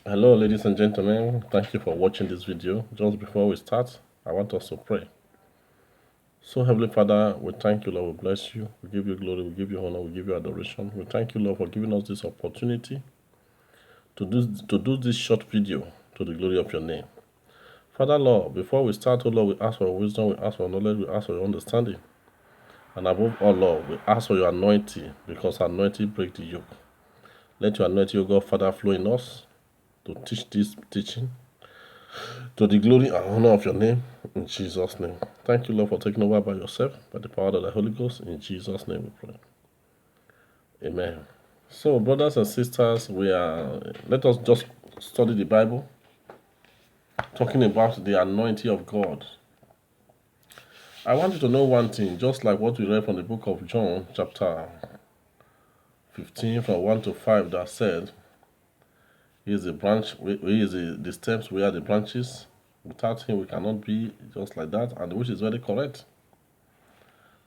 Hello, ladies and gentlemen. Thank you for watching this video. Just before we start, I want us to pray. So, Heavenly Father, we thank you, Lord. We bless you. We give you glory. We give you honor. We give you adoration. We thank you, Lord, for giving us this opportunity to do this short video to the glory of your name. Father, Lord, before we start, oh Lord, we ask for wisdom, we ask for knowledge, we ask for your understanding. And above all, Lord, we ask for your anointing because anointing break the yoke. Let your anointing, O God, Father, flow in us to teach this teaching to the glory and honor of your name, in Jesus' name. Thank you, Lord, for taking over by yourself, by the power of the Holy Ghost. In Jesus' name we pray. Amen. So, brothers and sisters, let us just study the Bible, talking about the anointing of God. I want you to know one thing, just like what we read from the book of John, chapter 15, from 1 to 5, that said, He is the branch, He is the stems, we are the branches. Without Him, we cannot be just like that, and which is very correct.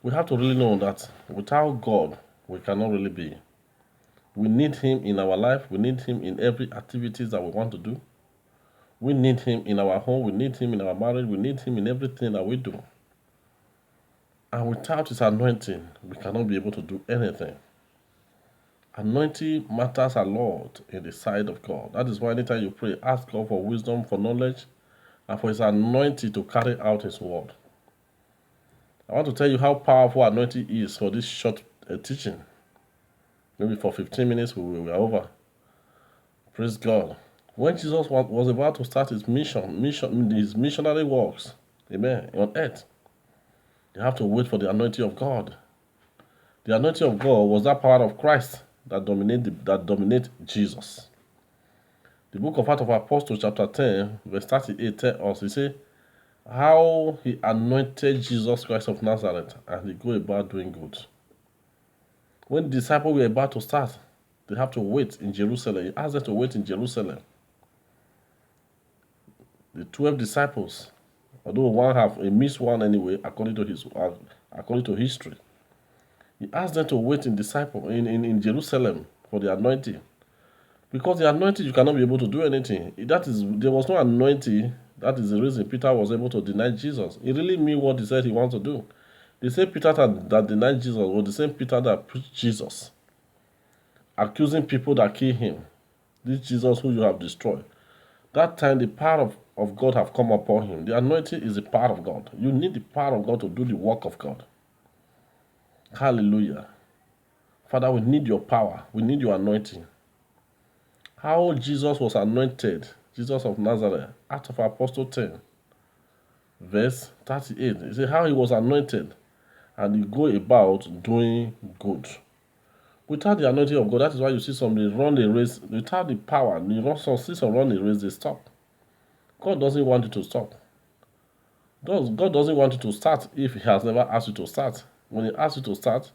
We have to really know that without God, we cannot really be. We need Him in our life. We need Him in every activities that we want to do. We need Him in our home. We need Him in our marriage. We need Him in everything that we do. And without His anointing, we cannot be able to do anything. Anointing matters a lot in the sight of God. That is why anytime you pray, ask God for wisdom, for knowledge, and for His anointing to carry out His word. I want to tell you how powerful anointing is for this short teaching. Maybe for 15 minutes we are over. Praise God. When Jesus was about to start his his missionary works, amen, on earth, you have to wait for the anointing of God. The anointing of God was that power of Christ that dominate Jesus. The book of Acts of Apostles, chapter 10, verse 38, tells us, he said, how he anointed Jesus Christ of Nazareth and he go about doing good. When the disciples were about to start, they have to wait in Jerusalem. He asked them to wait in Jerusalem. The 12 disciples, although one have a missed one anyway, according to history, he asked them to wait in Jerusalem for the anointing. Because the anointing, you cannot be able to do anything. There was no anointing. That is the reason Peter was able to deny Jesus. He really mean what he said he wants to do. The same Peter that denied Jesus was the same Peter that preached Jesus, accusing people that killed him. This Jesus who you have destroyed. That time the power of God have come upon him. The anointing is the power of God. You need the power of God to do the work of God. Hallelujah. Father, we need your power. We need your anointing. How Jesus was anointed, Jesus of Nazareth, Acts of Apostle 10, verse 38. He said how he was anointed and he go about doing good. Without the anointing of God, that is why you see somebody run a race. Without the power, see some run a race, they stop. God doesn't want you to stop. God doesn't want you to start if He has never asked you to start. When He asks you to start,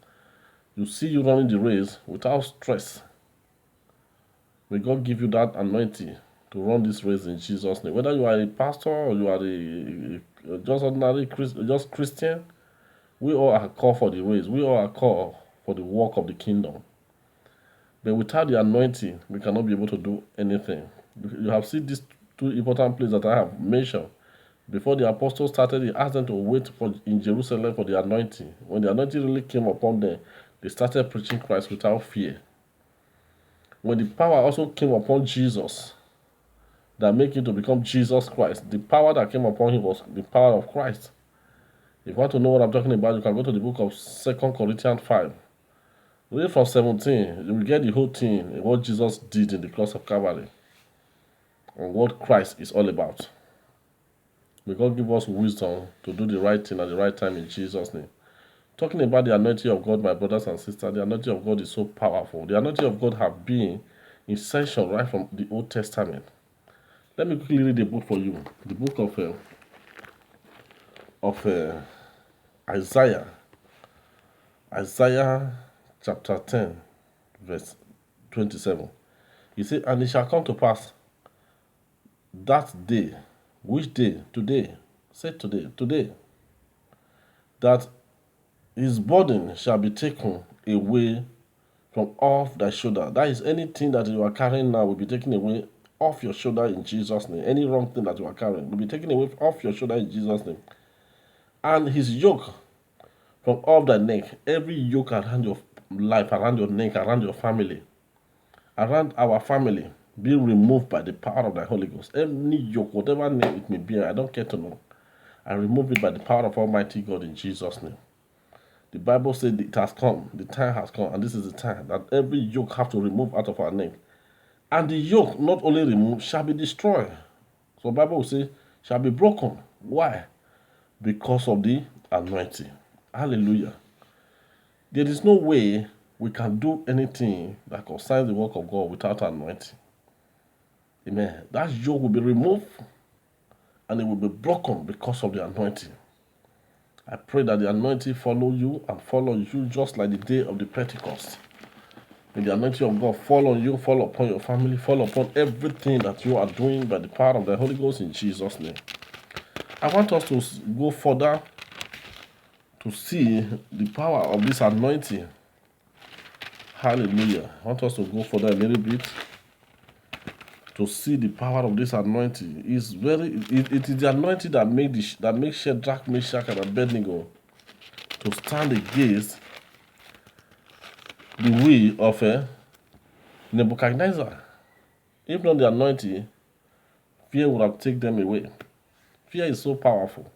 you see you running the race without stress. May God give you that anointing to run this race in Jesus' name. Whether you are a pastor or you are a just ordinary just Christian, we all are called for the race. We all are called for the work of the kingdom. But without the anointing, we cannot be able to do anything. You have seen these two important places that I have mentioned. Before the apostles started, he asked them to wait in Jerusalem for the anointing. When the anointing really came upon them, they started preaching Christ without fear. When the power also came upon Jesus, that made him to become Jesus Christ, the power that came upon him was the power of Christ. If you want to know what I'm talking about, you can go to the book of 2 Corinthians 5. Read from 17, you will get the whole thing, what Jesus did in the cross of Calvary, and what Christ is all about. May God give us wisdom to do the right thing at the right time in Jesus' name. Talking about the anointing of God, my brothers and sisters, the anointing of God is so powerful. The anointing of God have been essential right from the Old Testament. Let me quickly read the book for you. The book of Isaiah. Isaiah chapter 10, verse 27. He said, and it shall come to pass that day, which day? Today. Say today, that his burden shall be taken away from off thy shoulder. That is, anything that you are carrying now will be taken away off your shoulder in Jesus' name. Any wrong thing that you are carrying will be taken away off your shoulder in Jesus' name. And his yoke from off the neck, every yoke around your life, around your neck, around your family, around our family, be removed by the power of the Holy Ghost. Any yoke, whatever name it may be, I don't care to know. I remove it by the power of Almighty God in Jesus' name. The Bible said it has come, the time has come, and this is the time that every yoke have to remove out of our neck. And the yoke, not only removed, shall be destroyed. So the Bible will say, shall be broken. Why? Because of the anointing. Hallelujah. There is no way we can do anything that concerns the work of God without anointing. Amen. That yoke will be removed and it will be broken because of the anointing. I pray that the anointing follow you and follow you just like the day of the Pentecost. May the anointing of God fall on you, fall upon your family, fall upon everything that you are doing by the power of the Holy Ghost in Jesus' name. I want us to go further to see the power of this anointing. Hallelujah. I want us to go further a little bit to see the power of this anointing. It is the anointing that makes Shadrach, Meshach, and Abednego to stand against the will of Nebuchadnezzar. If not the anointing, fear would have taken them away. Fear is so powerful.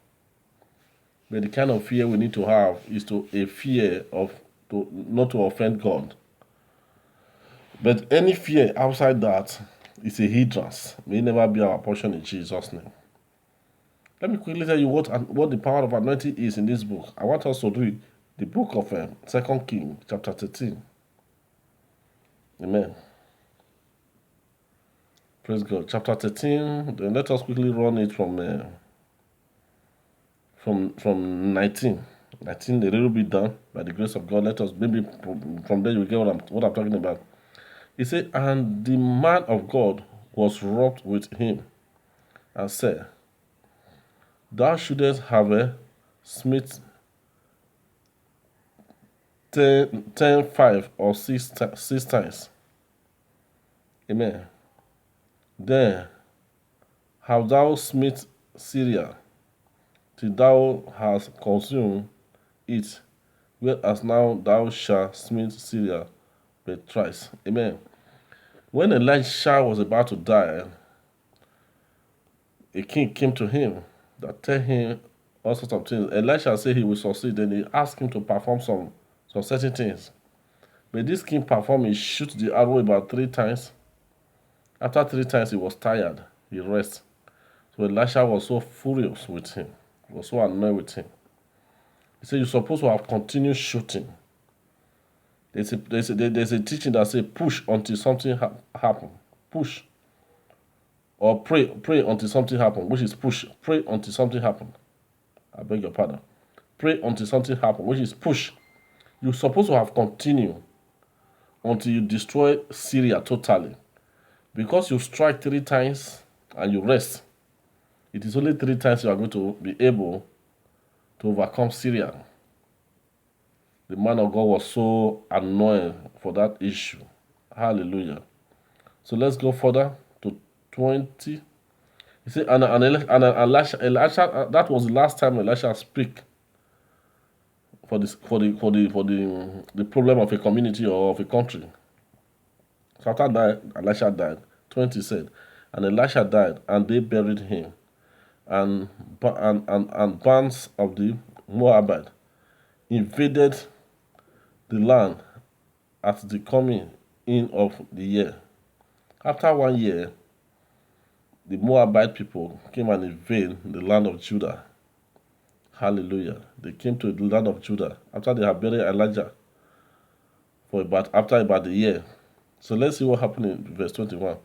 But the kind of fear we need to have is a fear of not to offend God. But any fear outside that is a hindrance. May never be our portion in Jesus' name. Let me quickly tell you what the power of anointing is in this book. I want us to read the book of 2 Kings, chapter 13. Amen. Praise God. Chapter 13, then let us quickly run it from 19. 19, a little bit down, by the grace of God. Let us, maybe from there you get what I'm talking about. He said, and the man of God was wroth with him, and said, thou shouldest have a smith 10, 5, or 6 times. Amen. Then have thou smit Syria, till thou hast consumed it, whereas now thou shalt smite Syria but thrice. Amen. When Elisha was about to die, a king came to him that tell him all sorts of things. Elisha said he will succeed, then he asked him to perform some certain things. But this king performed, he shoot the arrow about 3 times. After 3 times, he was tired. He rested. So Elisha was so furious with him. He was so annoyed with him. He said, you're supposed to have continued shooting. There's a teaching that says push until something happens. Push. Or pray until something happens, which is push. Pray until something happens. I beg your pardon. Pray until something happens, which is push. You're supposed to have continued until you destroy Syria totally. Because you strike 3 times and you rest, it is only 3 times you are going to be able to overcome Syria. The man of God was so annoyed for that issue. Hallelujah. So let's go further to 20. He said, and Elisha, that was the last time Elisha speak for the problem of a community or of a country. So after that, Elisha died. 20 said, and Elisha died, and they buried him, and bands of the Moabite invaded the land at the coming in of the year. After 1 year, the Moabite people came and invaded the land of Judah. Hallelujah. They came to the land of Judah after they had buried Elijah after about a year. So let's see what happened in verse 21.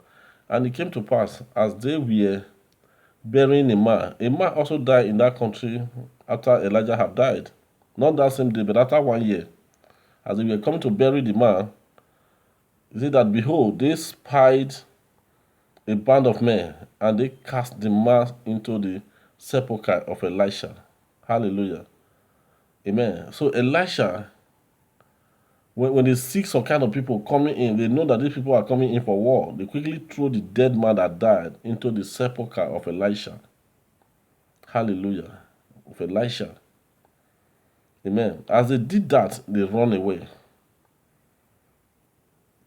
And it came to pass, as they were burying a man also died in that country after Elijah had died. Not that same day, but after 1 year. As they were coming to bury the man, it said that, behold, they spied a band of men, and they cast the man into the sepulchre of Elisha. Hallelujah. Amen. So Elisha When they see some kind of people coming in, they know that these people are coming in for war. They quickly throw the dead man that died into the sepulchre of Elisha. Hallelujah. Of Elisha. Amen. As they did that, they run away.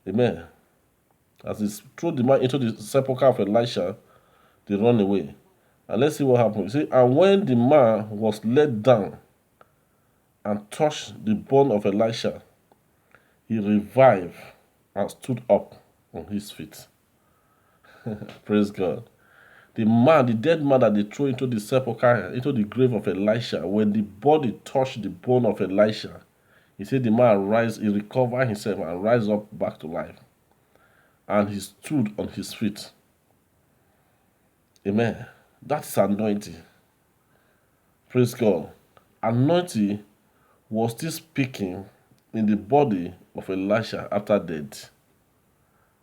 Amen. As they throw the man into the sepulchre of Elisha, they run away. And let's see what happened. See, and when the man was let down and touched the bone of Elisha, he revived and stood up on his feet. Praise God. The dead man that they threw into the sepulchre, into the grave of Elisha, when the body touched the bone of Elisha, he said the man he recovered himself and rise up back to life. And he stood on his feet. Amen. That's anointing. Praise God. Anointing was still speaking in the body of Elisha after death.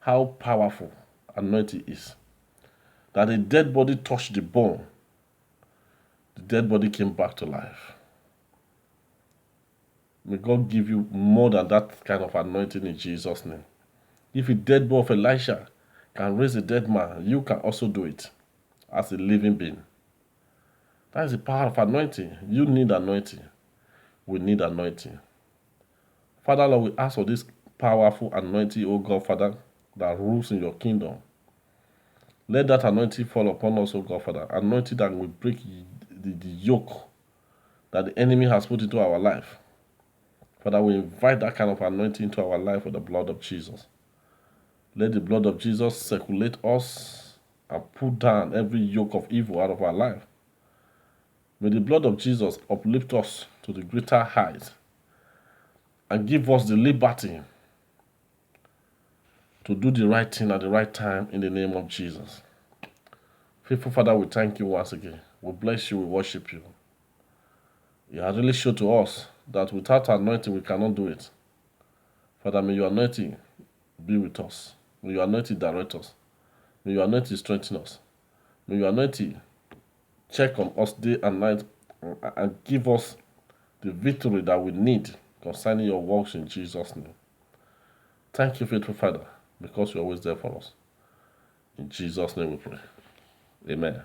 How powerful anointing is. That a dead body touched the bone, the dead body came back to life. May God give you more than that kind of anointing in Jesus' name. If a dead body of Elisha can raise a dead man, you can also do it as a living being. That is the power of anointing. You need anointing. We need anointing. Father, Lord, we ask for this powerful anointing, O God, Father, that rules in your kingdom. Let that anointing fall upon us, O God, Father. Anointing that will break the yoke that the enemy has put into our life. Father, we invite that kind of anointing into our life with the blood of Jesus. Let the blood of Jesus circulate us and put down every yoke of evil out of our life. May the blood of Jesus uplift us to the greater height and give us the liberty to do the right thing at the right time in the name of Jesus. Faithful Father, we thank you once again. We bless you, we worship you. You have really shown to us that without anointing we cannot do it. Father, may your anointing be with us. May your anointing direct us. May your anointing strengthen us. May your anointing check on us day and night and give us the victory that we need concerning your works in Jesus' name. Thank you, faithful Father, because you're always there for us. In Jesus' name we pray. Amen.